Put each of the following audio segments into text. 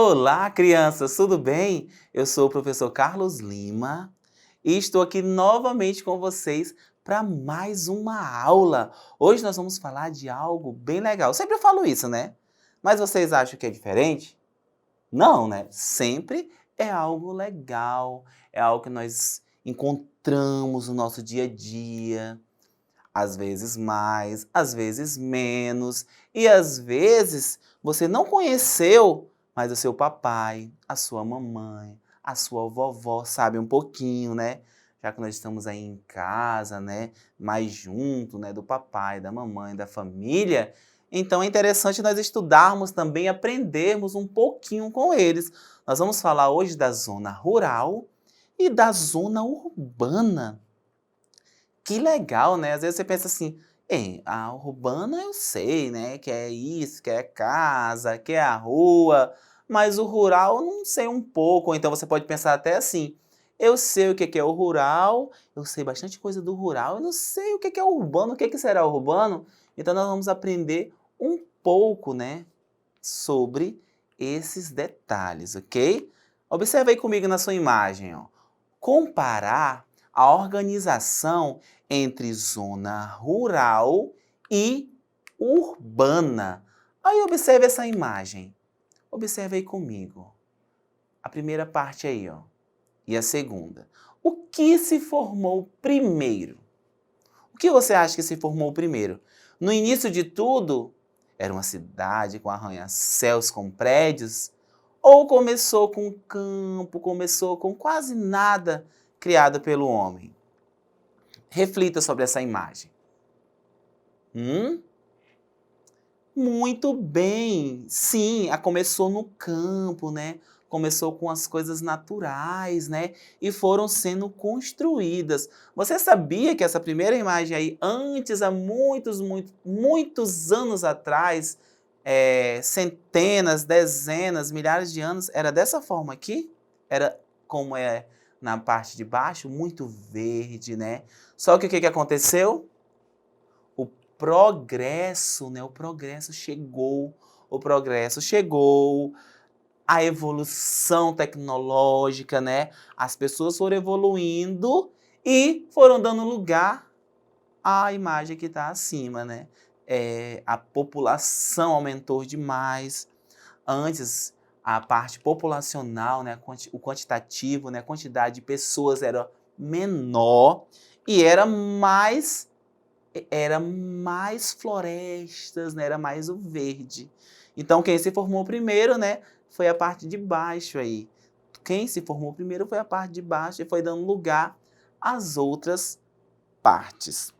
Olá, crianças, tudo bem? Eu sou o professor Carlos Lima e estou aqui novamente com vocês para mais uma aula. Hoje nós vamos falar de algo bem legal. Sempre eu falo isso, né? Mas vocês acham que é diferente? Não, né? Sempre é algo legal, é algo que nós encontramos no nosso dia a dia. Às vezes mais, às vezes menos, e às vezes você não conheceu, mas o seu papai, a sua mamãe, a sua vovó sabe um pouquinho, né? Já que nós estamos aí em casa, né? Mais junto, né? Do papai, da mamãe, da família. Então é interessante nós estudarmos também, aprendermos um pouquinho com eles. Nós vamos falar hoje da zona rural e da zona urbana. Que legal, né? Às vezes você pensa assim, a urbana eu sei, né? Que é isso, que é casa, que é a rua, mas o rural eu não sei um pouco. Ou então você pode pensar até assim, eu sei o que é o rural, eu sei bastante coisa do rural, eu não sei o que é o urbano, o que será o urbano? Então nós vamos aprender um pouco, né? Sobre esses detalhes, ok? Observe aí comigo na sua imagem, ó. Comparar a organização entre zona rural e urbana. Aí observe essa imagem. Observe aí comigo. A primeira parte aí, ó. E a segunda. O que se formou primeiro? O que você acha que se formou primeiro? No início de tudo, era uma cidade com arranha-céus, com prédios? Ou começou com campo, começou com quase nada criado pelo homem? Reflita sobre essa imagem. Hum? Muito bem! Sim, começou no campo, né? Começou com as coisas naturais, né? E foram sendo construídas. Você sabia que essa primeira imagem aí, antes, há muitos anos atrás, centenas, dezenas, milhares de anos, era dessa forma aqui? Era como é na parte de baixo, muito verde, né? Só que o que aconteceu? O progresso, né? O progresso chegou, a evolução tecnológica, né? As pessoas foram evoluindo e foram dando lugar à imagem que está acima, né? A população aumentou demais. Antes, a parte populacional, né? O quantitativo, né? A quantidade de pessoas era menor e era mais florestas, né? Era mais o verde. Então, quem se formou primeiro, né, foi a parte de baixo aí. Quem se formou primeiro foi a parte de baixo e foi dando lugar às outras partes.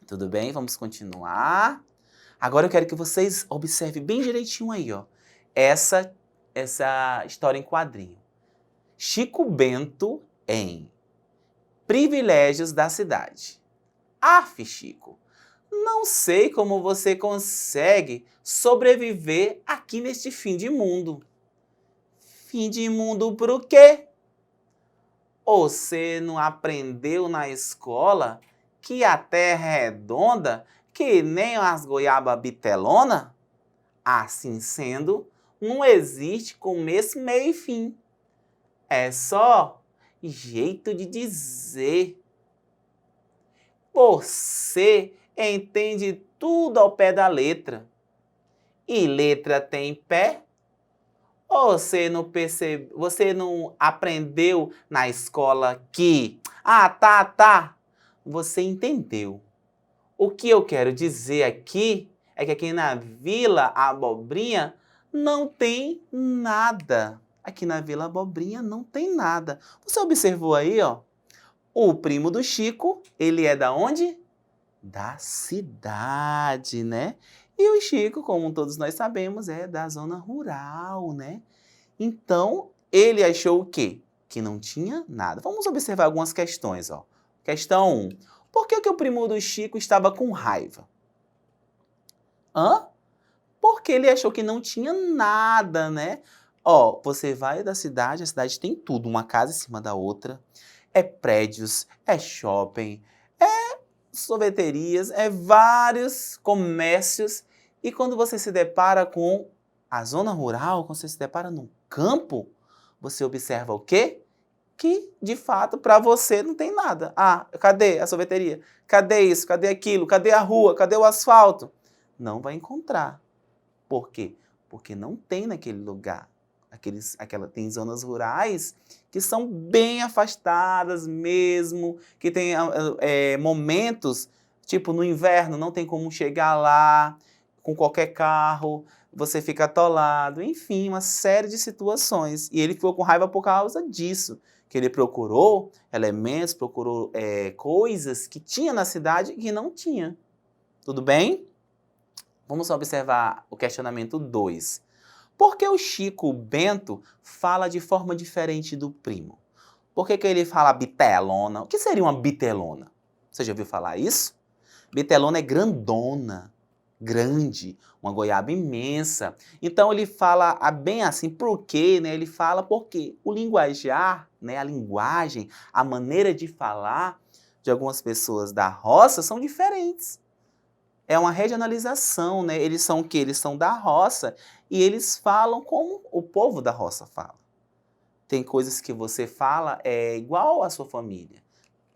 Tudo bem? Vamos continuar. Agora eu quero que vocês observem bem direitinho aí, ó, essa, essa história em quadrinho. Chico Bento em Privilégios da Cidade. Aff, Chico, não sei como você consegue sobreviver aqui neste fim de mundo. Fim de mundo por quê? Você não aprendeu na escola que a terra é redonda que nem as goiaba bitelona? Assim sendo, não existe começo, meio e fim. É só jeito de dizer. Você entende tudo ao pé da letra. E letra tem pé? Ou você não aprendeu na escola que... tá. Você entendeu. O que eu quero dizer aqui é que aqui na Vila Abobrinha não tem nada. Aqui na Vila Abobrinha não tem nada. Você observou aí, ó? O primo do Chico, ele é da onde? Da cidade, né? E o Chico, como todos nós sabemos, é da zona rural, né? Então, ele achou o quê? Que não tinha nada. Vamos observar algumas questões, ó. Questão 1. Por que o primo do Chico estava com raiva? Hã? Porque ele achou que não tinha nada, né? Ó, você vai da cidade, a cidade tem tudo, uma casa em cima da outra. É prédios, é shopping, sorveterias, vários comércios. E quando você se depara com a zona rural, quando você se depara num campo, você observa o quê? Que, de fato, para você não tem nada. Ah, cadê a sorveteria? Cadê isso? Cadê aquilo? Cadê a rua? Cadê o asfalto? Não vai encontrar. Por quê? Porque não tem naquele lugar. Tem zonas rurais que são bem afastadas mesmo, que tem momentos, tipo no inverno, não tem como chegar lá com qualquer carro, você fica atolado, enfim, uma série de situações. E ele ficou com raiva por causa disso, que ele procurou elementos, procurou coisas que tinha na cidade e que não tinha. Tudo bem? Vamos observar o questionamento 2. Por que o Chico Bento fala de forma diferente do primo? Por que ele fala bitelona? O que seria uma bitelona? Você já ouviu falar isso? Bitelona é grandona, grande, uma goiaba imensa. Então ele fala bem assim, por quê? Né? Ele fala porque o linguajar, né, a linguagem, a maneira de falar de algumas pessoas da roça são diferentes. É uma regionalização, né? Eles são o quê? Eles são da roça e eles falam como o povo da roça fala. Tem coisas que você fala igual à sua família.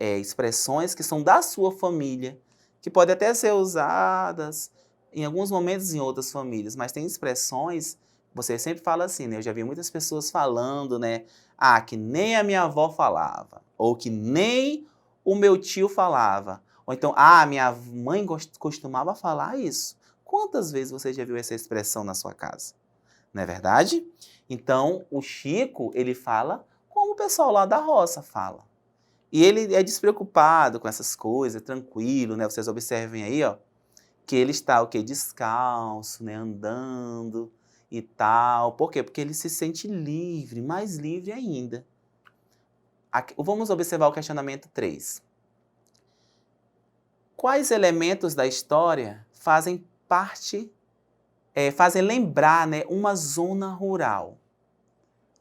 Expressões que são da sua família, que podem até ser usadas em alguns momentos em outras famílias, mas tem expressões, você sempre fala assim, né? Eu já vi muitas pessoas falando, né? Ah, que nem a minha avó falava, ou que nem o meu tio falava. Ou então, ah, minha mãe costumava falar isso. Quantas vezes você já viu essa expressão na sua casa? Não é verdade? Então, o Chico, ele fala como o pessoal lá da roça fala. E ele é despreocupado com essas coisas, tranquilo, né? Vocês observem aí, ó, que ele está o quê? Descalço, né? Andando e tal. Por quê? Porque ele se sente livre, mais livre ainda. Vamos observar o questionamento 3. Quais elementos da história fazem lembrar, né, uma zona rural?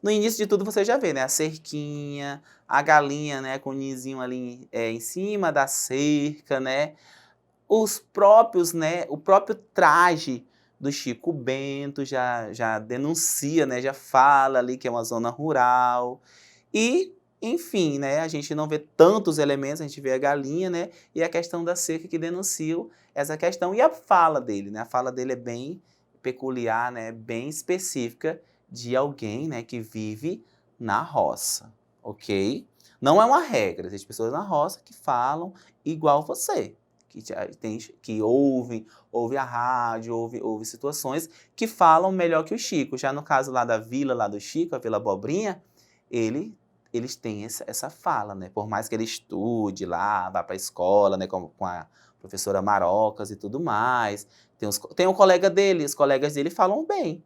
No início de tudo você já vê, né, a cerquinha, a galinha, né, com o ninhozinho ali em cima da cerca, né, os próprios, né, o próprio traje do Chico Bento já denuncia, né, já fala ali que é uma zona rural. E, enfim, né, a gente não vê tantos elementos, a gente vê a galinha, né, e a questão da cerca que denunciam essa questão. E a fala dele, né, a fala dele é bem peculiar, né, bem específica de alguém, né, que vive na roça, ok? Não é uma regra, existem pessoas na roça que falam igual você, que ouvem a rádio, ouve situações que falam melhor que o Chico. Já no caso lá da vila, lá do Chico, a Vila Abobrinha, eles têm essa fala, né? Por mais que ele estude lá, vá para a escola, né, com a professora Marocas e tudo mais. Tem um colega dele, os colegas dele falam bem,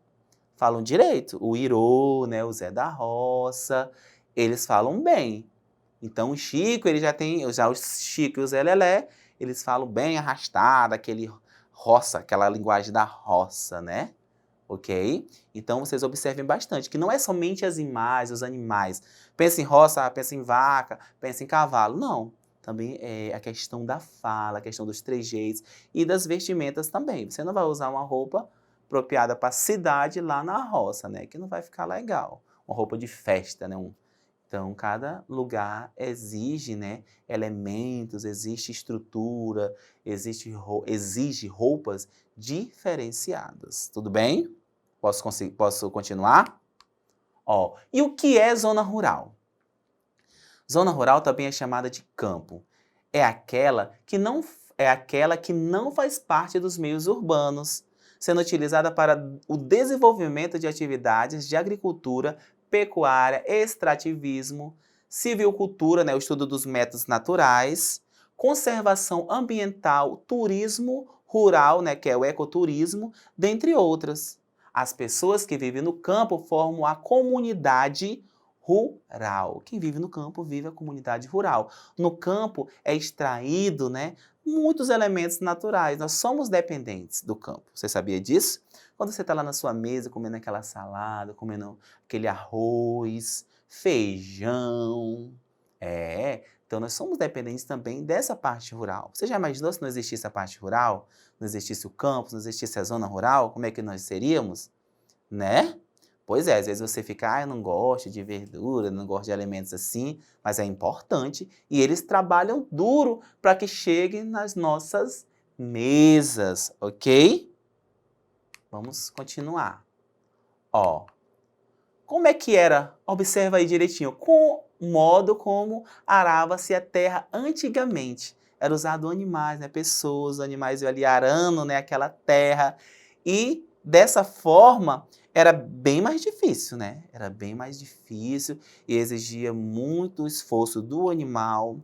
falam direito. O Irô, né, o Zé da Roça, eles falam bem. Então o Chico, ele já o Chico e o Zé Lelé, eles falam bem arrastado, aquela linguagem da roça, né? Ok? Então vocês observem bastante, que não é somente as imagens, os animais. Pensa em roça, pensa em vaca, pensa em cavalo. Não. Também é a questão da fala, a questão dos trejeitos e das vestimentas também. Você não vai usar uma roupa apropriada para a cidade lá na roça, né? Que não vai ficar legal. Uma roupa de festa, né? Então, cada lugar exige, né, elementos, existe estrutura, exige roupas diferenciadas. Tudo bem? Posso continuar? Ó, e o que é zona rural? Zona rural também é chamada de campo. É aquela que não faz parte dos meios urbanos, sendo utilizada para o desenvolvimento de atividades de agricultura, pecuária, extrativismo, civicultura, né, o estudo dos métodos naturais, conservação ambiental, turismo rural, né, que é o ecoturismo, dentre outras. As pessoas que vivem no campo formam a comunidade rural. Quem vive no campo vive a comunidade rural. No campo é extraído, né, muitos elementos naturais. Nós somos dependentes do campo. Você sabia disso? Quando você está lá na sua mesa comendo aquela salada, comendo aquele arroz, feijão. Então nós somos dependentes também dessa parte rural. Você já imaginou se não existisse a parte rural? Não existisse o campo, não existisse a zona rural? Como é que nós seríamos? Né? Pois é, às vezes você fica, eu não gosto de verdura, não gosto de alimentos assim, mas é importante e eles trabalham duro para que cheguem nas nossas mesas, ok? Vamos continuar. Ó, como é que era? Observa aí direitinho. Com o modo como arava-se a terra antigamente. Era usado animais, né? Pessoas, animais ali arando, né? Aquela terra. E dessa forma era bem mais difícil, né? Era bem mais difícil e exigia muito esforço do animal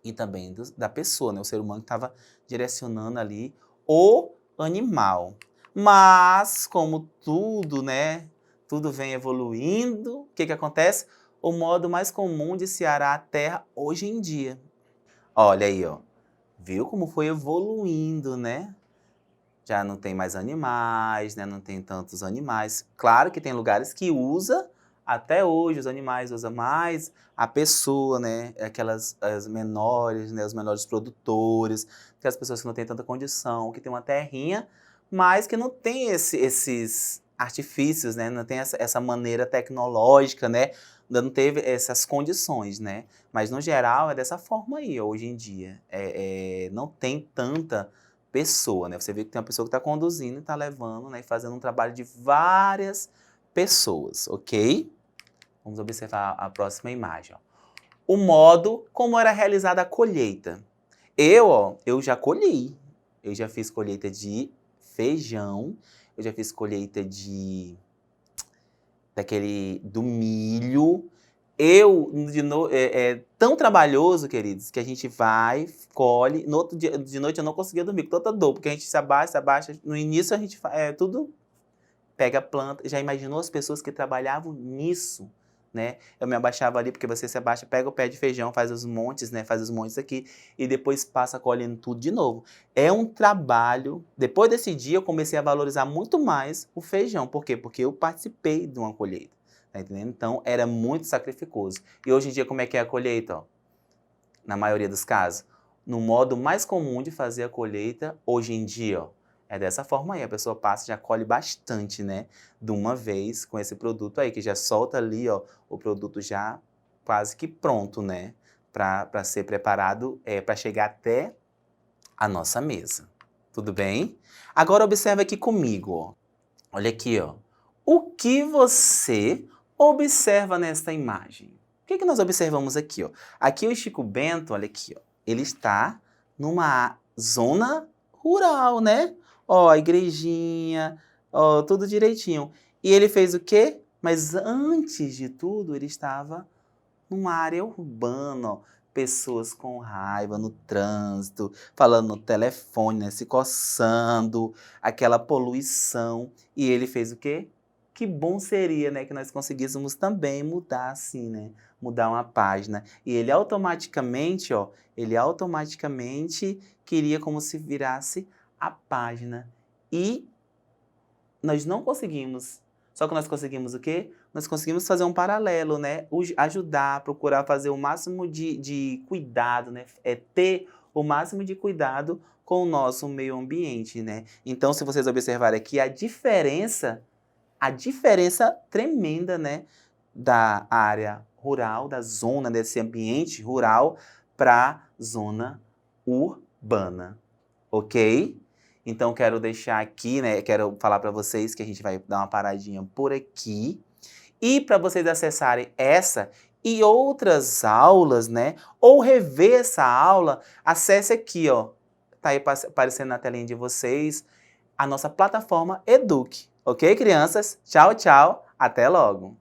e também da pessoa, né? O ser humano estava direcionando ali o animal. Mas, como tudo, né? Tudo vem evoluindo, o que que acontece? O modo mais comum de se arar a terra hoje em dia. Olha aí, ó. Viu como foi evoluindo, né? Já não tem mais animais, né? Não tem tantos animais. Claro que tem lugares que usa, até hoje os animais usam mais a pessoa, né? Aquelas as menores, né? Os menores produtores, aquelas pessoas que não têm tanta condição, que tem uma terrinha, mas que não tem esses artifícios, né? Não tem essa maneira tecnológica, né? Ainda não teve essas condições, né? Mas no geral é dessa forma aí, hoje em dia. Não tem tanta pessoa, né? Você vê que tem uma pessoa que está conduzindo e está levando, né? E fazendo um trabalho de várias pessoas, ok? Vamos observar a próxima imagem. Ó. O modo como era realizada a colheita. Eu já colhi. Eu já fiz colheita de feijão. Eu já fiz colheita do milho. É tão trabalhoso, queridos, que a gente vai, colhe, no outro dia de noite eu não conseguia dormir, com tanta dor, porque a gente se abaixa, no início a gente tudo pega a planta, já imaginou as pessoas que trabalhavam nisso, né? Eu me abaixava ali, porque você se abaixa, pega o pé de feijão, faz os montes, né? Faz os montes aqui, e depois passa colhendo tudo de novo. É um trabalho, depois desse dia eu comecei a valorizar muito mais o feijão, por quê? Porque eu participei de uma colheita. Tá entendendo? Então, era muito sacrificoso. E hoje em dia, como é que é a colheita? Ó? Na maioria dos casos. No modo mais comum de fazer a colheita, hoje em dia, ó, é dessa forma aí. A pessoa passa e já colhe bastante, né? De uma vez com esse produto aí, que já solta ali, ó, o produto já quase que pronto, né? Para ser preparado, para chegar até a nossa mesa. Tudo bem? Agora observa aqui comigo, ó. Olha aqui, ó. O que você observa nesta imagem? O que que nós observamos aqui, ó? Aqui o Chico Bento, olha aqui, ó. Ele está numa zona rural, né? Ó, a igrejinha, ó, tudo direitinho. E ele fez o quê? Mas antes de tudo, ele estava numa área urbana, ó, pessoas com raiva no trânsito, falando no telefone, né, se coçando, aquela poluição. E ele fez o quê? Que bom seria, né, que nós conseguíssemos também mudar assim, né? Mudar uma página. E ele automaticamente queria como se virasse a página. E nós não conseguimos. Só que nós conseguimos o quê? Nós conseguimos fazer um paralelo, né? Ajudar, procurar fazer o máximo de cuidado, né? Ter o máximo de cuidado com o nosso meio ambiente, né? Então, se vocês observarem aqui, a diferença tremenda, né? Da área rural, da zona, desse ambiente rural, para a zona urbana, ok? Então, quero deixar aqui, né? Quero falar para vocês que a gente vai dar uma paradinha por aqui. E para vocês acessarem essa e outras aulas, né? Ou rever essa aula, acesse aqui, ó. Tá aí aparecendo na telinha de vocês a nossa plataforma Eduque. Ok, crianças? Tchau, tchau. Até logo.